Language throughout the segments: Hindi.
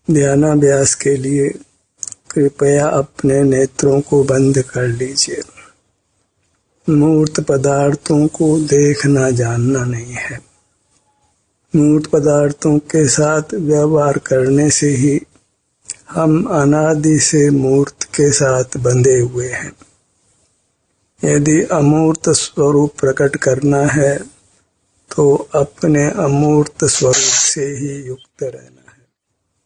ध्यानाभ्यास के लिए कृपया अपने नेत्रों को बंद कर लीजिए। मूर्त पदार्थों को देखना जानना नहीं है। मूर्त पदार्थों के साथ व्यवहार करने से ही हम अनादि से मूर्त के साथ बंधे हुए हैं। यदि अमूर्त स्वरूप प्रकट करना है तो अपने अमूर्त स्वरूप से ही युक्त रहना है।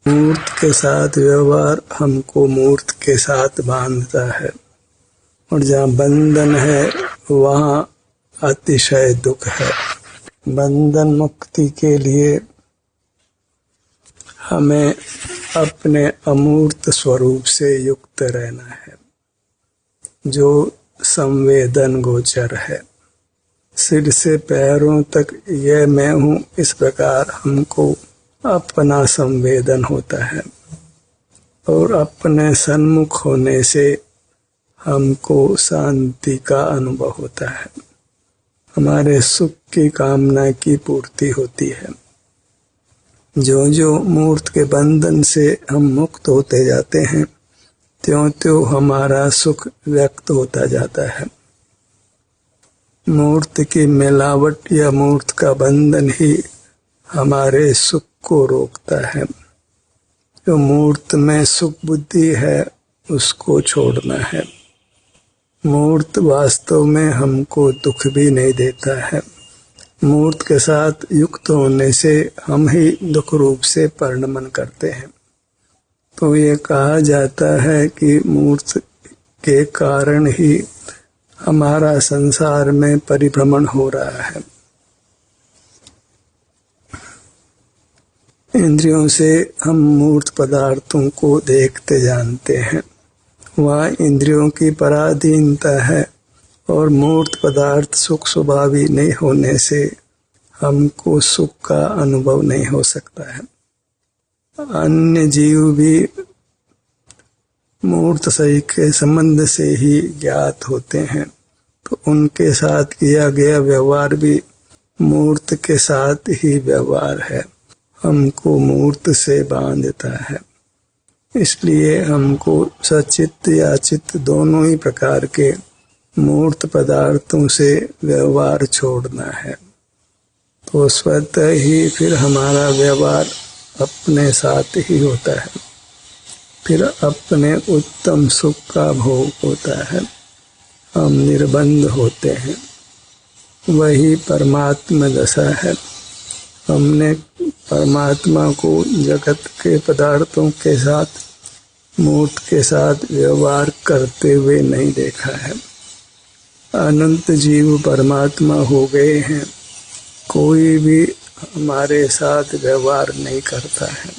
मूर्त के साथ व्यवहार हमको मूर्त के साथ बांधता है और जहाँ बंधन है वहाँ अतिशय दुख है। बंधन मुक्ति के लिए हमें अपने अमूर्त स्वरूप से युक्त रहना है, जो संवेदन गोचर है। सिर से पैरों तक यह मैं हूँ, इस प्रकार हमको अपना संवेदन होता है और अपने सन्मुख होने से हमको शांति का अनुभव होता है। हमारे सुख की कामना की पूर्ति होती है। जो जो मूर्त के बंधन से हम मुक्त होते जाते हैं, त्यों त्यों हमारा सुख व्यक्त होता जाता है। मूर्त की मिलावट या मूर्त का बंधन ही हमारे सुख को रोकता है। जो मूर्त में सुख बुद्धि है उसको छोड़ना है। मूर्त वास्तव में हमको दुख भी नहीं देता है। मूर्त के साथ युक्त होने से हम ही दुख रूप से परिणमन करते हैं। तो ये कहा जाता है कि मूर्त के कारण ही हमारा संसार में परिभ्रमण हो रहा है। इंद्रियों से हम मूर्त पदार्थों को देखते जानते हैं। वहाँ इंद्रियों की पराधीनता है और मूर्त पदार्थ सुख स्वभावी नहीं होने से हमको सुख का अनुभव नहीं हो सकता है। अन्य जीव भी मूर्त सही के संबंध से ही ज्ञात होते हैं, तो उनके साथ किया गया व्यवहार भी मूर्त के साथ ही व्यवहार है, हमको मूर्त से बांधता है। इसलिए हमको सचित्त या चित्त दोनों ही प्रकार के मूर्त पदार्थों से व्यवहार छोड़ना है। तो स्वतः ही फिर हमारा व्यवहार अपने साथ ही होता है। फिर अपने उत्तम सुख का भोग होता है। हम निर्बंध होते हैं। वही परमात्मा दशा है। हमने परमात्मा को जगत के पदार्थों के साथ, मूर्त के साथ व्यवहार करते हुए नहीं देखा है। अनंत जीव परमात्मा हो गए हैं, कोई भी हमारे साथ व्यवहार नहीं करता है।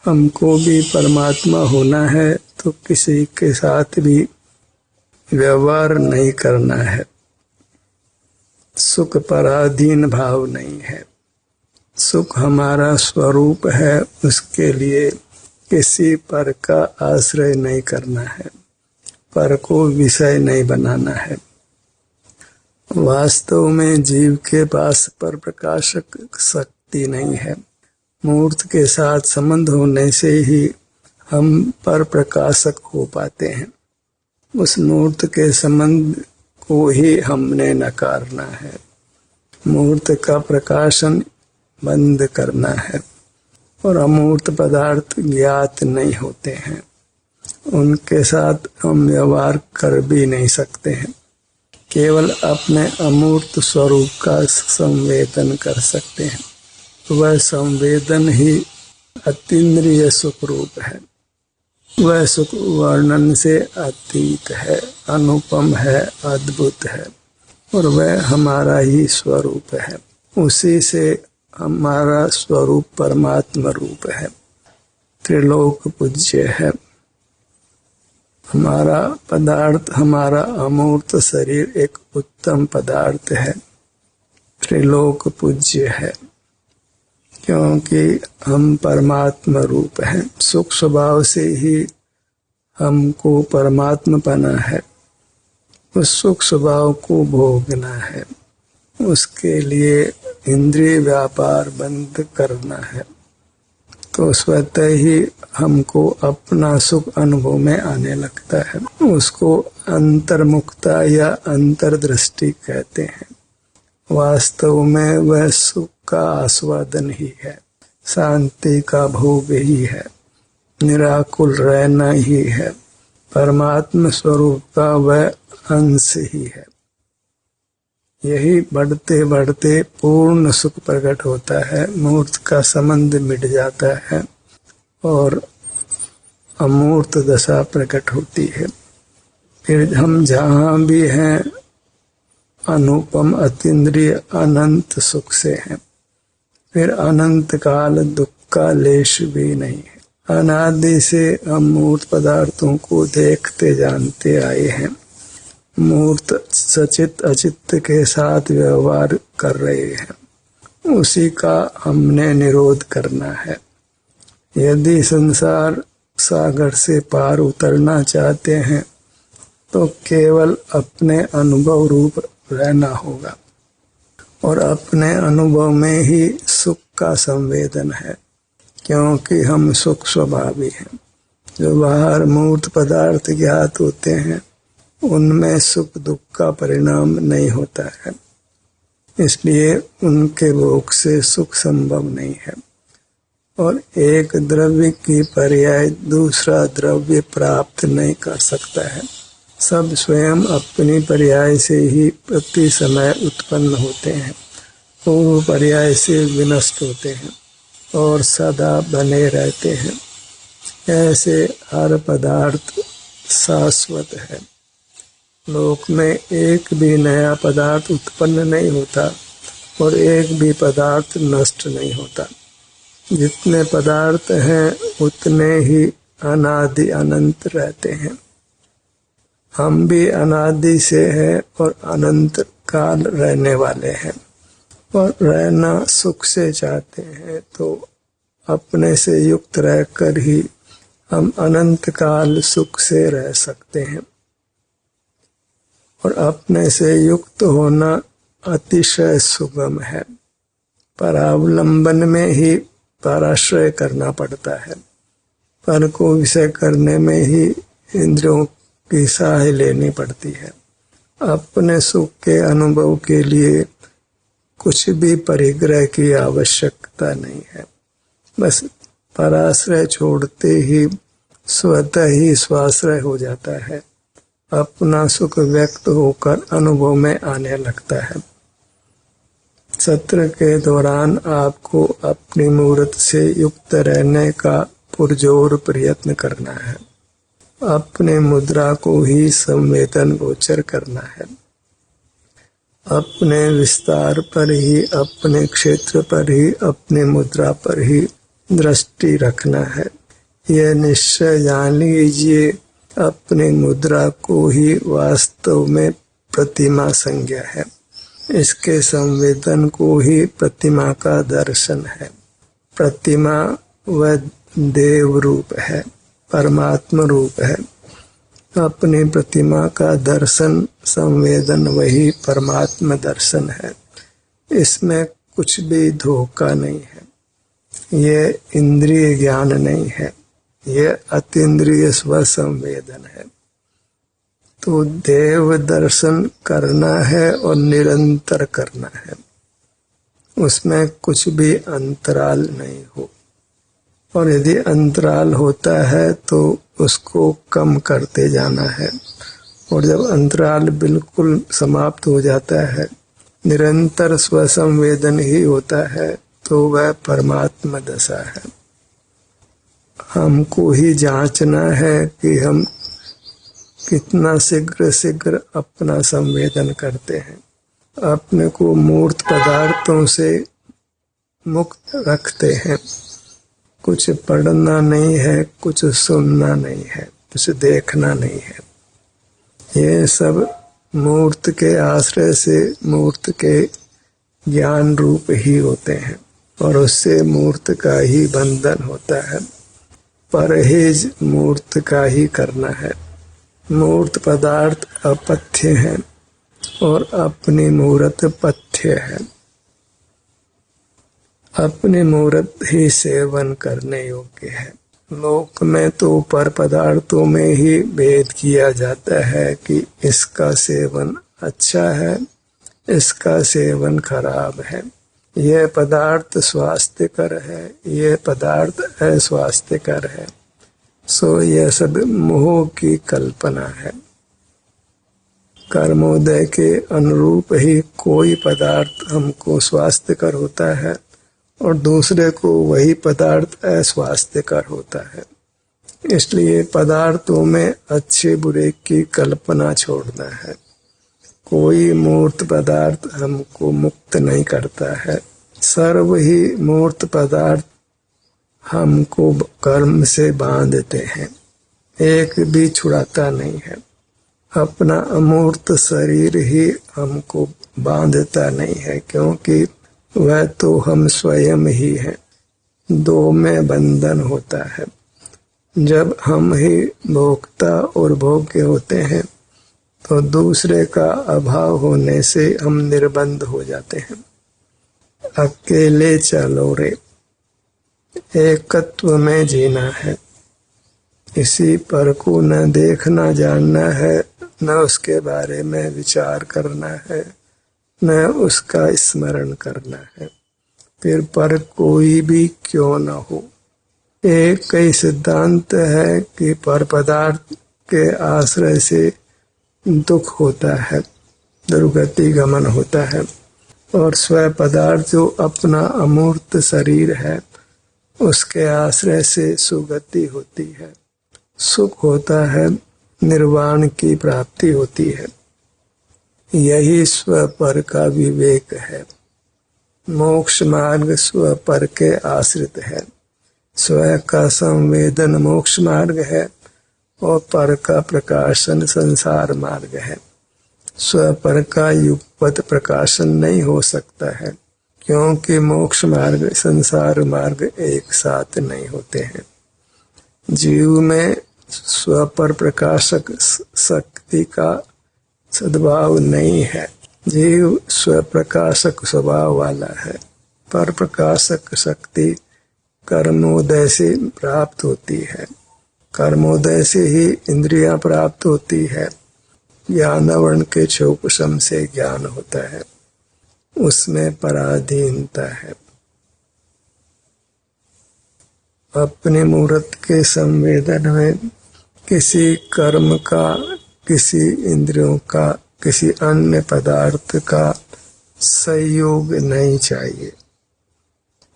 हमको भी परमात्मा होना है तो किसी के साथ भी व्यवहार नहीं करना है। सुख पराधीन भाव नहीं है। सुख हमारा स्वरूप है, उसके लिए किसी पर का आश्रय नहीं करना है, पर को विषय नहीं बनाना है। वास्तव में जीव के पास पर प्रकाशक शक्ति नहीं है। मूर्त के साथ संबंध होने से ही हम पर प्रकाशक हो पाते हैं। उस मूर्त के संबंध को ही हमने नकारना है। मूर्त का प्रकाशन बंद करना है और अमूर्त पदार्थ ज्ञात नहीं होते हैं। उनके साथ हम व्यवहार कर भी नहीं सकते हैं। केवल अपने अमूर्त स्वरूप का संवेदन कर सकते हैं। वह संवेदन ही अतीन्द्रिय सुख रूप है। वह सुख वर्णन से अतीत है, अनुपम है, अद्भुत है और वह हमारा ही स्वरूप है। उसी से हमारा स्वरूप परमात्मा रूप है, त्रिलोक पूज्य है। हमारा पदार्थ, हमारा अमूर्त शरीर एक उत्तम पदार्थ है, त्रिलोक पूज्य है, क्योंकि हम परमात्मा रूप हैं। सुख स्वभाव से ही हमको परमात्मा पाना है। उस सुख स्वभाव को भोगना है। उसके लिए इंद्रिय व्यापार बंद करना है। तो स्वतः ही हमको अपना सुख अनुभव में आने लगता है। उसको अंतर्मुखता या अंतर्दृष्टि कहते हैं। वास्तव में वह सुख का आस्वादन ही है, शांति का भोग ही है, निराकुल रहना ही है, परमात्म स्वरूप का वह अंश ही है। यही बढ़ते बढ़ते पूर्ण सुख प्रकट होता है, मूर्त का संबंध मिट जाता है और अमूर्त दशा प्रकट होती है। फिर हम जहाँ भी हैं अनुपम अतीन्द्रिय अनंत सुख से हैं। फिर अनंत काल दुख का लेश भी नहीं है। अनादि से हम मूर्त पदार्थों को देखते जानते आए हैं, मूर्त सचित अचित के साथ व्यवहार कर रहे हैं। उसी का हमने निरोध करना है। यदि संसार सागर से पार उतरना चाहते हैं तो केवल अपने अनुभव रूप रहना होगा और अपने अनुभव में ही सुख का संवेदन है, क्योंकि हम सुख स्वभावी हैं। जो बाहर मूर्त पदार्थ ज्ञात होते हैं उनमें सुख दुख का परिणाम नहीं होता है, इसलिए उनके भोग से सुख संभव नहीं है। और एक द्रव्य की पर्याय दूसरा द्रव्य प्राप्त नहीं कर सकता है। सब स्वयं अपनी पर्याय से ही प्रति समय उत्पन्न होते हैं, पूर्व पर्याय से विनष्ट होते हैं और सदा बने रहते हैं। ऐसे हर पदार्थ शाश्वत है। लोक में एक भी नया पदार्थ उत्पन्न नहीं होता और एक भी पदार्थ नष्ट नहीं होता। जितने पदार्थ हैं उतने ही अनादि अनंत रहते हैं। हम भी अनादि से हैं और अनंत काल रहने वाले हैं और रहना सुख से चाहते हैं तो अपने से युक्त रहकर ही हम अनंत काल सुख से रह सकते हैं। और अपने से युक्त होना अतिशय सुगम है। परावलंबन में ही पराश्रय करना पड़ता है। पर को विषय करने में ही इंद्रियों की सहाय लेनी पड़ती है। अपने सुख के अनुभव के लिए कुछ भी परिग्रह की आवश्यकता नहीं है। बस पराश्रय छोड़ते ही स्वतः ही स्वाश्रय हो जाता है। अपना सुख व्यक्त होकर अनुभव में आने लगता है। सत्र के दौरान आपको अपनी मूर्त से युक्त रहने का पुरजोर प्रयत्न करना है। अपने मुद्रा को ही संवेदन गोचर करना है। अपने विस्तार पर ही, अपने क्षेत्र पर ही, अपने मुद्रा पर ही दृष्टि रखना है। यह निश्चय जान लीजिए, अपने मुद्रा को ही वास्तव में प्रतिमा संज्ञा है। इसके संवेदन को ही प्रतिमा का दर्शन है। प्रतिमा वह देव रूप है, परमात्मा रूप है। अपनी प्रतिमा का दर्शन संवेदन वही परमात्मा दर्शन है। इसमें कुछ भी धोखा नहीं है। ये इंद्रिय ज्ञान नहीं है, ये अतीन्द्रिय स्व संवेदन है। तो देव दर्शन करना है और निरंतर करना है। उसमें कुछ भी अंतराल नहीं हो, और यदि अंतराल होता है तो उसको कम करते जाना है। और जब अंतराल बिल्कुल समाप्त हो जाता है, निरंतर स्वसंवेदन ही होता है, तो वह परमात्मा दशा है। हमको ही जांचना है कि हम कितना शीघ्र शीघ्र अपना संवेदन करते हैं, अपने को मूर्त पदार्थों से मुक्त रखते हैं। कुछ पढ़ना नहीं है, कुछ सुनना नहीं है, कुछ देखना नहीं है। ये सब मूर्त के आश्रय से मूर्त के ज्ञान रूप ही होते हैं और उससे मूर्त का ही बंधन होता है। परहेज मूर्त का ही करना है। मूर्त पदार्थ अपथ्य है और अपनी मूर्त पथ्य है। अपने मूर्त ही सेवन करने योग्य है। लोक में तो पर पदार्थों में ही भेद किया जाता है कि इसका सेवन अच्छा है, इसका सेवन खराब है, यह पदार्थ स्वास्थ्यकर है, यह पदार्थ अस्वास्थ्यकर है। सो यह सब मोह की कल्पना है। कर्मोदय के अनुरूप ही कोई पदार्थ हमको स्वास्थ्यकर होता है और दूसरे को वही पदार्थ अस्वास्थ्यकर होता है। इसलिए पदार्थों में अच्छे बुरे की कल्पना छोड़ना है। कोई मूर्त पदार्थ हमको मुक्त नहीं करता है। सर्व ही मूर्त पदार्थ हमको कर्म से बांधते हैं, एक भी छुड़ाता नहीं है। अपना अमूर्त शरीर ही हमको बांधता नहीं है, क्योंकि वह तो हम स्वयं ही हैं। दो में बंधन होता है। जब हम ही भोक्ता और भोग्य होते हैं तो दूसरे का अभाव होने से हम निर्बंध हो जाते हैं। अकेले चलो रे, एकत्व में जीना है। इसी पर को न देखना जानना है, न उसके बारे में विचार करना है, न उसका स्मरण करना है। फिर पर कोई भी क्यों न हो। एक ही सिद्धांत है कि पर पदार्थ के आश्रय से दुख होता है, दुर्गति गमन होता है, और स्व पदार्थ जो अपना अमूर्त शरीर है उसके आश्रय से सुगति होती है, सुख होता है, निर्वाण की प्राप्ति होती है। यही स्व पर का विवेक है। मोक्ष मार्ग स्व पर के आश्रित है। स्व का संवेदन मोक्ष मार्ग है और पर का प्रकाशन संसार मार्ग है। स्व पर का युगपत प्रकाशन नहीं हो सकता है, क्योंकि मोक्ष मार्ग संसार मार्ग एक साथ नहीं होते हैं। जीव में स्व पर प्रकाशक शक्ति का सद्भाव नहीं है। जीव स्व प्रकाशक स्वभाव वाला है। पर प्रकाशक शक्ति कर्मोदय से प्राप्त होती है। कर्मोदय से ही इंद्रियां प्राप्त होती है। ज्ञानावरण के क्षोपशम से ज्ञान होता है, उसमें पराधीनता है। अपने मूर्त के संवेदन में किसी कर्म का, किसी इंद्रियों का, किसी अन्य पदार्थ का सहयोग नहीं चाहिए।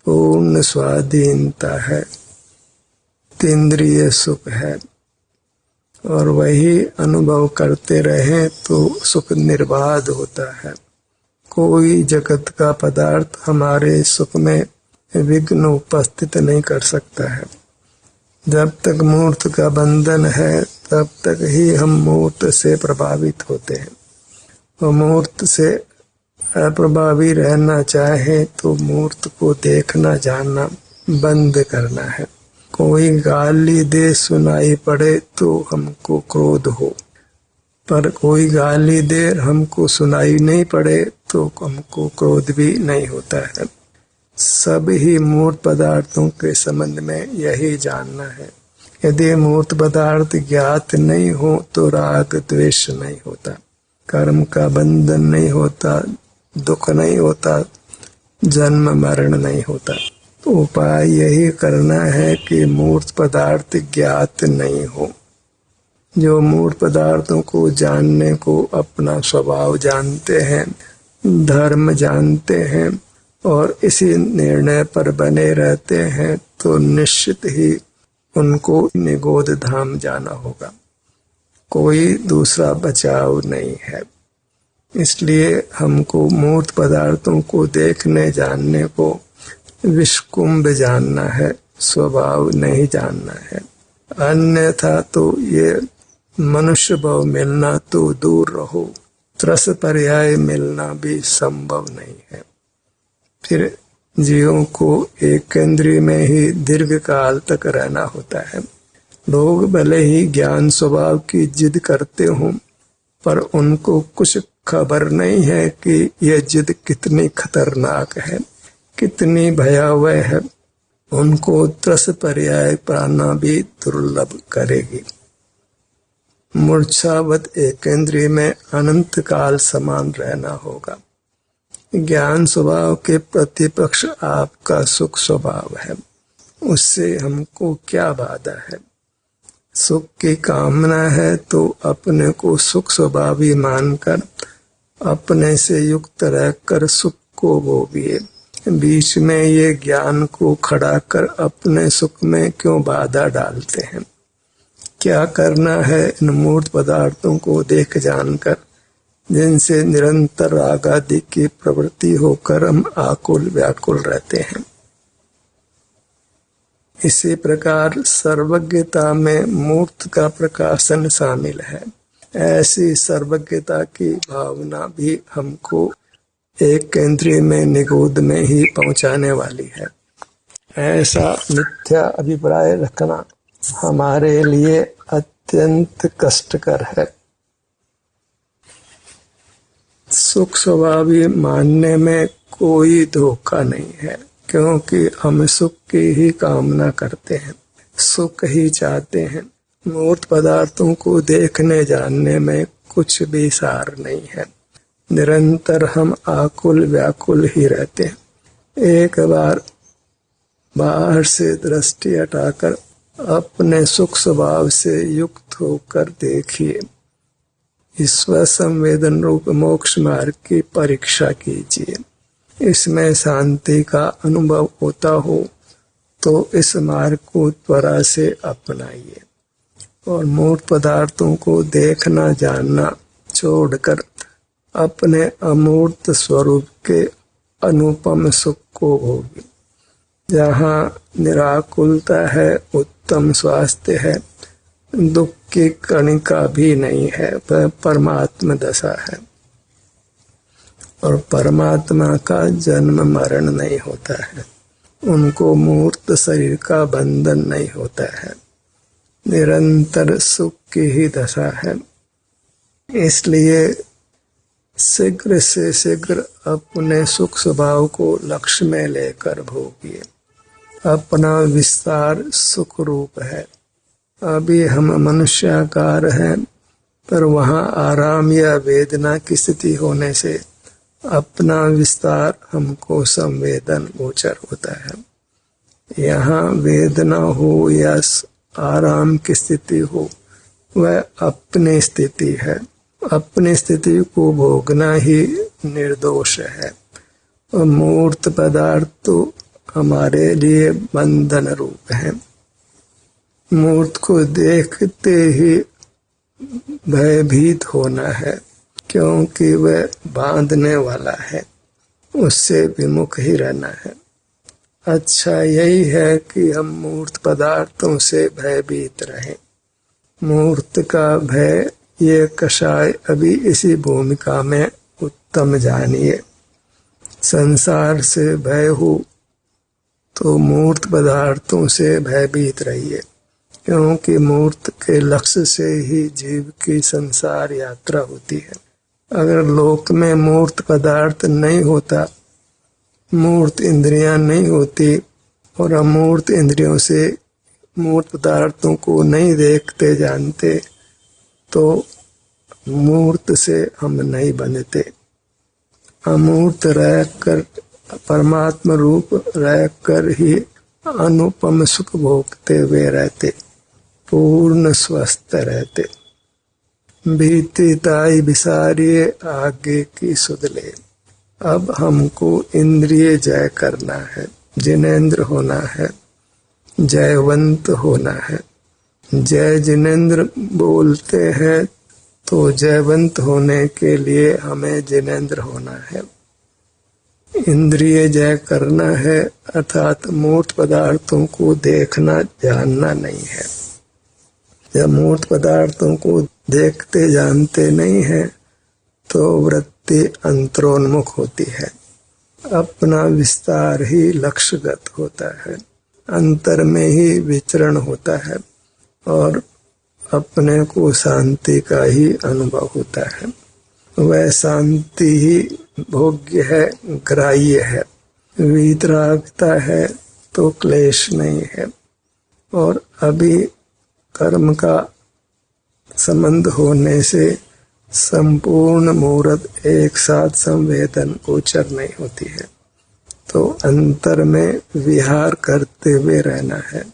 पूर्ण स्वाधीनता है, इंद्रिय सुख है, और वही अनुभव करते रहें तो सुख निर्बाध होता है। कोई जगत का पदार्थ हमारे सुख में विघ्न उपस्थित नहीं कर सकता है। जब तक मूर्त का बंधन है तब तक ही हम मूर्त से प्रभावित होते हैं। और मूर्त से अप्रभावी रहना चाहे तो मूर्त को देखना जानना बंद करना है। कोई गाली दे सुनाई पड़े तो हमको क्रोध हो, पर कोई गाली दे हमको सुनाई नहीं पड़े तो हमको क्रोध भी नहीं होता है। सब ही मूर्त पदार्थों के संबंध में यही जानना है। यदि मूर्त पदार्थ ज्ञात नहीं हो तो राग द्वेष नहीं होता, कर्म का बंधन नहीं होता, दुख नहीं होता, जन्म मरण नहीं होता। तो उपाय यही करना है कि मूर्त पदार्थ ज्ञात नहीं हो। जो मूर्त पदार्थों को जानने को अपना स्वभाव जानते हैं, धर्म जानते हैं और इसी निर्णय पर बने रहते हैं, तो निश्चित ही उनको निगोध धाम जाना होगा। कोई दूसरा बचाव नहीं है। इसलिए हमको मूर्त पदार्थों को देखने जानने को विष्कुंभ जानना है, स्वभाव नहीं जानना है। अन्यथा तो ये मनुष्य भाव मिलना तो दूर रहो, त्रस पर्याय मिलना भी संभव नहीं है। फिर जीवों को एक इंद्रिय में ही दीर्घ काल तक रहना होता है। लोग भले ही ज्ञान स्वभाव की जिद करते हों, पर उनको कुछ खबर नहीं है कि यह जिद कितनी खतरनाक है। कितनी भयावह है, उनको त्रस पर्याय पाना भी दुर्लभ करेगी। मूर्छावत एकेंद्रिय में अनंत काल समान रहना होगा। ज्ञान स्वभाव के प्रतिपक्ष आपका सुख स्वभाव है, उससे हमको क्या बाधा है। सुख की कामना है तो अपने को सुख स्वभावी मानकर अपने से युक्त रहकर सुख को भोगिए। बीच में ये ज्ञान को खड़ा कर अपने सुख में क्यों बाधा डालते हैं। क्या करना है, इन मूर्त पदार्थों को देख जानकर, जिनसे निरंतर राग आदि की प्रवृत्ति होकर हम आकुल व्याकुल रहते हैं। इसी प्रकार सर्वज्ञता में मूर्त का प्रकाशन शामिल है। ऐसी सर्वज्ञता की भावना भी हमको एक केंद्रीय में निगोद में ही पहुंचाने वाली है। ऐसा मिथ्या अभिप्राय रखना हमारे लिए अत्यंत कष्टकर है। सुख स्वभावी मानने में कोई धोखा नहीं है, क्योंकि हम सुख की ही कामना करते हैं, सुख ही चाहते हैं। मूर्त पदार्थों को देखने जानने में कुछ भी सार नहीं है। निरंतर हम आकुल व्याकुल ही रहते हैं। एक बार बाहर से दृष्टि हटाकर अपने सुख स्वभाव से युक्त होकर देखिए। ईश्वर संवेदन रूप मोक्ष मार्ग की परीक्षा कीजिए। इसमें शांति का अनुभव होता हो तो इस मार्ग को त्वरा से अपनाइए और मूर्त पदार्थों को देखना जानना छोड़कर अपने अमूर्त स्वरूप के अनुपम सुख को भोगिए। जहाँ निराकुलता है, उत्तम स्वास्थ्य है, दुख की कणिका भी नहीं है, वह परमात्मा दशा है। और परमात्मा का जन्म मरण नहीं होता है, उनको मूर्त शरीर का बंधन नहीं होता है, निरंतर सुख की ही दशा है। इसलिए शीघ्र से शीघ्र अपने सुख स्वभाव को लक्ष्य में लेकर भोगिए। अपना विस्तार सुख रूप है। अभी हम मनुष्याकार हैं, पर वहाँ आराम या वेदना की स्थिति होने से अपना विस्तार हमको संवेदन गोचर होता है। यहाँ वेदना हो या आराम की स्थिति हो, वह अपनी स्थिति है। अपनी स्थिति को भोगना ही निर्दोष है। और मूर्त पदार्थ तो हमारे लिए बंधन रूप है। मूर्त को देखते ही भयभीत होना है, क्योंकि वह बांधने वाला है, उससे विमुख ही रहना है। अच्छा यही है कि हम मूर्त पदार्थों से भयभीत रहें। मूर्त का भय, ये कषाय अभी इसी भूमिका में उत्तम जानिए। संसार से भय हो तो मूर्त पदार्थों से भयभीत रहिए, क्योंकि मूर्त के लक्ष्य से ही जीव की संसार यात्रा होती है। अगर लोक में मूर्त पदार्थ नहीं होता, मूर्त इंद्रियां नहीं होती और अमूर्त इंद्रियों से मूर्त पदार्थों को नहीं देखते जानते, तो मूर्त से हम नहीं बनते। अमूर्त रहकर, परमात्मा रूप रहकर ही अनुपम सुख भोगते हुए रहते, पूर्ण स्वस्थ रहते। बीती ताई बिसारिये आगे की सुध ले। अब हमको इंद्रिय जय करना है, जिनेंद्र होना है, जयवंत होना है। जय जिनेंद्र बोलते हैं तो जयवंत होने के लिए हमें जिनेंद्र होना है। इंद्रिय जय करना है, अर्थात मूर्त पदार्थों को देखना जानना नहीं है। जब मूर्त पदार्थों को देखते जानते नहीं है तो वृत्ति अंतरोन्मुख होती है। अपना विस्तार ही लक्ष्यगत होता है, अंतर में ही विचरण होता है और अपने को शांति का ही अनुभव होता है। वह शांति ही भोग्य है, ग्राह्य है। वीतरागता है तो क्लेश नहीं है। और अभी कर्म का संबंध होने से संपूर्ण मूर्त एक साथ संवेदन गोचर नहीं होती है, तो अंतर में विहार करते हुए रहना है।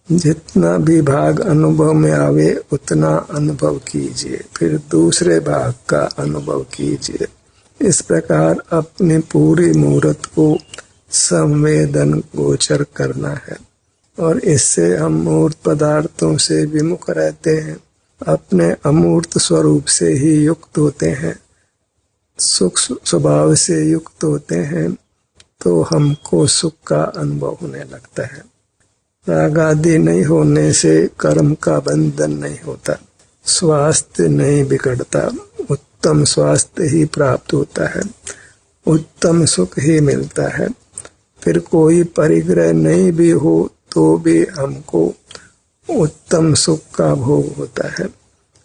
जितना भी भाग अनुभव में आवे उतना अनुभव कीजिए, फिर दूसरे भाग का अनुभव कीजिए। इस प्रकार अपनी पूरी मूर्त को संवेदन गोचर करना है, और इससे हम मूर्त पदार्थों से विमुख रहते हैं, अपने अमूर्त स्वरूप से ही युक्त होते हैं, सुख स्वभाव से युक्त होते हैं, तो हमको सुख का अनुभव होने लगता है। राग आदि नहीं होने से कर्म का बंधन नहीं होता, स्वास्थ्य नहीं बिगड़ता, उत्तम स्वास्थ्य ही प्राप्त होता है, उत्तम सुख ही मिलता है। फिर कोई परिग्रह नहीं भी हो तो भी हमको उत्तम सुख का भोग होता है।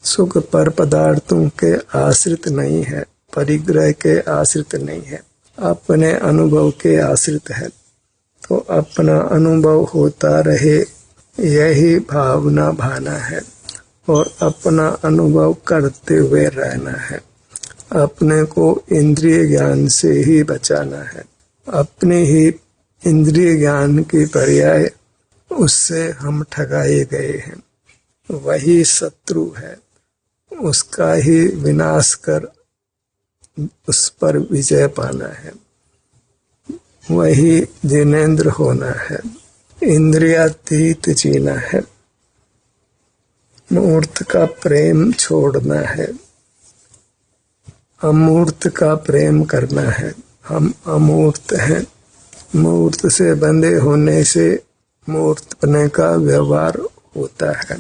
सुख पर पदार्थों के आश्रित नहीं है, परिग्रह के आश्रित नहीं है, अपने अनुभव के आश्रित है। तो अपना अनुभव होता रहे, यही भावना भाना है, और अपना अनुभव करते हुए रहना है। अपने को इंद्रिय ज्ञान से ही बचाना है। अपने ही इंद्रिय ज्ञान की पर्याय उससे हम ठगाए गए हैं, वही शत्रु है, उसका ही विनाश कर उस पर विजय पाना है, वही जिनेंद्र होना है, इंद्रियातीत जीना है, मूर्त का प्रेम छोड़ना है, अमूर्त का प्रेम करना है। हम अमूर्त हैं, मूर्त से बंधे होने से मूर्त पने का व्यवहार होता है,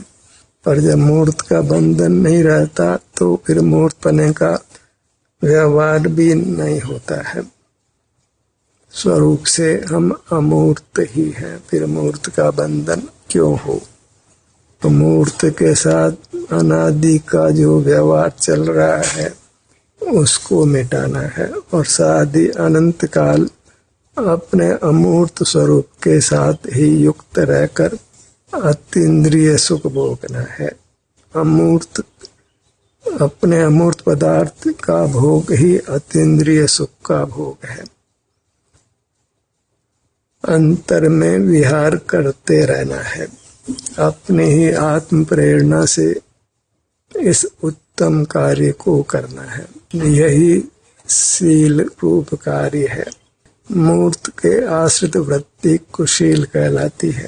पर जब मूर्त का बंधन नहीं रहता तो फिर मूर्त पने का व्यवहार भी नहीं होता है। स्वरूप से हम अमूर्त ही हैं, फिर मूर्त का बंधन क्यों हो। तो मूर्त के साथ अनादि का जो व्यवहार चल रहा है उसको मिटाना है, और सादि अनंत काल अपने अमूर्त स्वरूप के साथ ही युक्त रहकर अतीन्द्रिय सुख भोगना है। अमूर्त अपने अमूर्त पदार्थ का भोग ही अतीन्द्रिय सुख का भोग है। अंतर में विहार करते रहना है, अपने ही आत्म प्रेरणा से इस उत्तम कार्य को करना है। यही शील रूप कार्य है। मूर्त के आश्रित वृत्ति कुशील कहलाती है,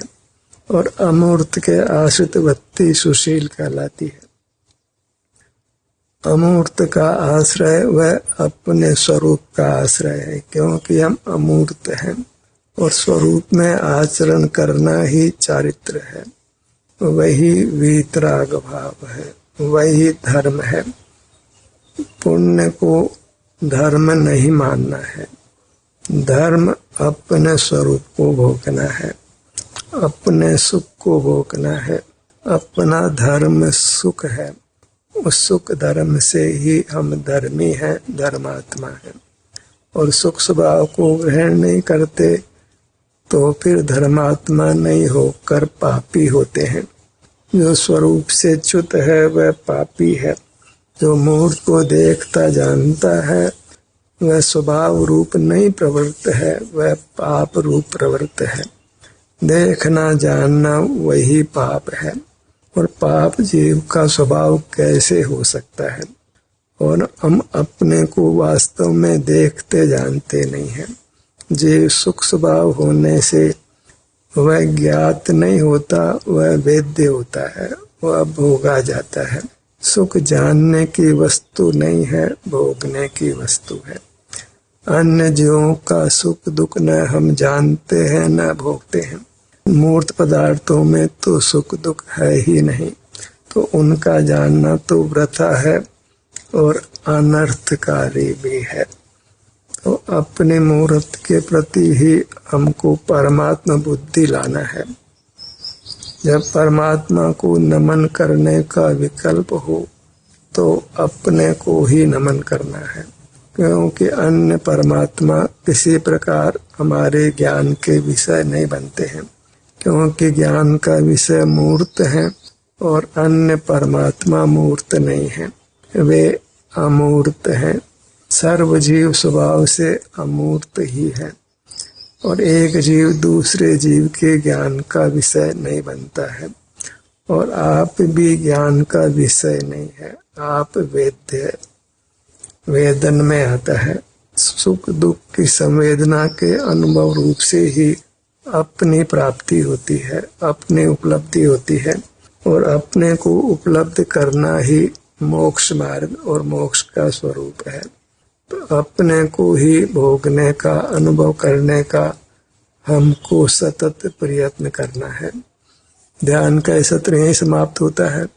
और अमूर्त के आश्रित वृत्ति सुशील कहलाती है। अमूर्त का आश्रय वह अपने स्वरूप का आश्रय है, क्योंकि हम अमूर्त हैं, और स्वरूप में आचरण करना ही चारित्र है, वही वीतराग भाव है, वही धर्म है। पुण्य को धर्म नहीं मानना है, धर्म अपने स्वरूप को भोगना है, अपने सुख को भोगना है। अपना धर्म सुख है, उस सुख धर्म से ही हम धर्मी हैं, धर्मात्मा हैं। और सुख स्वभाव को ग्रहण नहीं करते तो फिर धर्मात्मा नहीं होकर पापी होते हैं। जो स्वरूप से च्युत है वह पापी है। जो मूर्त को देखता जानता है वह स्वभाव रूप नहीं प्रवृत्त है, वह पाप रूप प्रवृत्त है। देखना जानना वही पाप है, और पाप जीव का स्वभाव कैसे हो सकता है। और हम अपने को वास्तव में देखते जानते नहीं हैं। जीव सुख स्वभाव होने से वह ज्ञात नहीं होता, वह वेद्य होता है, वह भोगा जाता है। सुख जानने की वस्तु नहीं है, भोगने की वस्तु है। अन्य जीवों का सुख दुख न हम जानते हैं न भोगते हैं। मूर्त पदार्थों में तो सुख दुख है ही नहीं, तो उनका जानना तो वृथा है और अनर्थकारी भी है। तो अपने मूर्त के प्रति ही हमको परमात्मा बुद्धि लाना है। जब परमात्मा को नमन करने का विकल्प हो तो अपने को ही नमन करना है। क्योंकि अन्य परमात्मा किसी प्रकार हमारे ज्ञान के विषय नहीं बनते हैं, क्योंकि ज्ञान का विषय मूर्त है और अन्य परमात्मा मूर्त नहीं है, वे अमूर्त हैं। सर्व जीव स्वभाव से अमूर्त ही है और एक जीव दूसरे जीव के ज्ञान का विषय नहीं बनता है। और आप भी ज्ञान का विषय नहीं है, आप वेद्य वेदन में आता है। सुख दुख की संवेदना के अनुभव रूप से ही अपनी प्राप्ति होती है, अपनी उपलब्धि होती है और अपने को उपलब्ध करना ही मोक्ष मार्ग और मोक्ष का स्वरूप है। तो अपने को ही भोगने का, अनुभव करने का हमको सतत प्रयत्न करना है। ध्यान का सत्र यहीं समाप्त होता है।